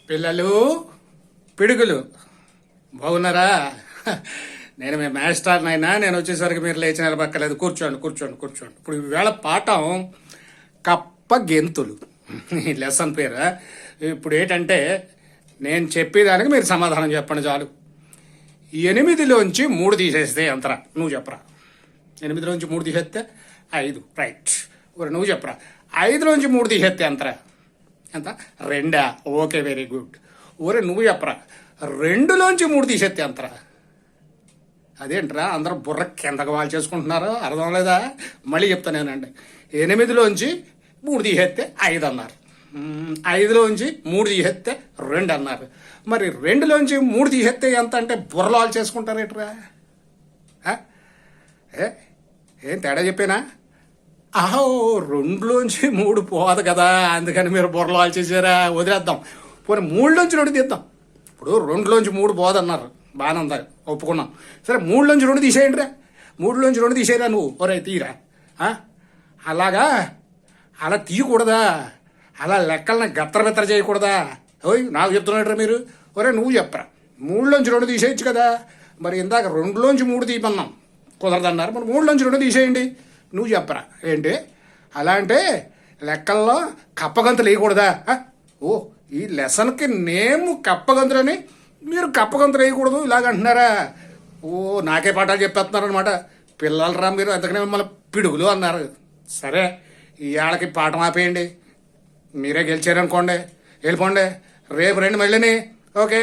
పిల్లలు పిడుగులు బాగున్నారా? నేను మీ మాస్టర్ అయినా నేను వచ్చేసరికి మీరు లేచి నిలబక్కలేదు. కూర్చోండి కూర్చోండి కూర్చోండి. ఇప్పుడు ఈవేళ పాఠం కప్ప గెంతులు. ఈ లెసన్ పేరు. ఇప్పుడు ఏంటంటే నేను చెప్పేదానికి మీరు సమాధానం చెప్పండి చాలు. 8లోంచి 3 తీసేస్తే ఎంతరా? నువ్వు చెప్పరా. 8లోంచి 3 తీసేస్తే 5. రైట్. నువ్వు చెప్పరా. 5లోంచి 3 తీసేస్తే ఎంతరా? ఎంత? 2. Okay, very good. నువ్వు చెప్పరా. 2లోంచి 3 తీసేస్తే ఎంతరా? అదేంట్రా అందరూ బుర్ర కిందకు వాళ్ళు చేసుకుంటున్నారు, అర్థం లేదా? మళ్ళీ చెప్తానేనండి. 8లోంచి 3 తీసేస్తే 5 అన్నారు. 5లోంచి 3 తీసేస్తే 2 అన్నారు. మరి 2లోంచి 3 తీసేస్తే ఎంత అంటే బుర్రలు వాళ్ళు చేసుకుంటారేట్రా? ఏం తేడా చెప్పానా? 2లోంచి 3 పోదు కదా, అందుకని మీరు బుర్రలు వాళ్ళు చేసారా? వదిలేద్దాం. పోనీ 3లోంచి 2 తీద్దాం. ఇప్పుడు 2లోంచి 3 పోదన్నారు, బాగానే ఉందా, ఒప్పుకున్నాం. సరే 3లోంచి 2 తీసేయండి రా. 3లోంచి 2 తీసేయరా నువ్వు. తీరా. అలాగా అలా తీయకూడదా? అలా లెక్కలను గత్తరబెత్తర చేయకూడదా? నాకు చెప్తున్నట్రా మీరు. నువ్వు చెప్పరా. 3లోంచి 2 తీసేయచ్చు కదా. మరి ఇందాక 2లోంచి 3 తీయమన్నాం, కుదరదన్నారు. మరి 3లోంచి 2 తీసేయండి. నువ్వు చెప్పరా. ఏంటి అలా అంటే లెక్కల్లో కప్పగంతులు వేయకూడదా? ఈ లెసన్కి నేమ్ కప్పగంతులని మీరు కప్పగంతులు వేయకూడదు ఇలాగ అంటున్నారా? నాకే పాఠాలు చెప్పేస్తున్నారు అనమాట. పిల్లలు రా మీరు, అందుకనే మిమ్మల్ని పిడుగులు అన్నారు. సరే, ఈ ఏళ్ళకి పాఠం ఆపేయండి. మీరే గెలిచారనుకోండి, వెళ్ళిపోండి. రేపు రండి మళ్ళీని. ఓకే.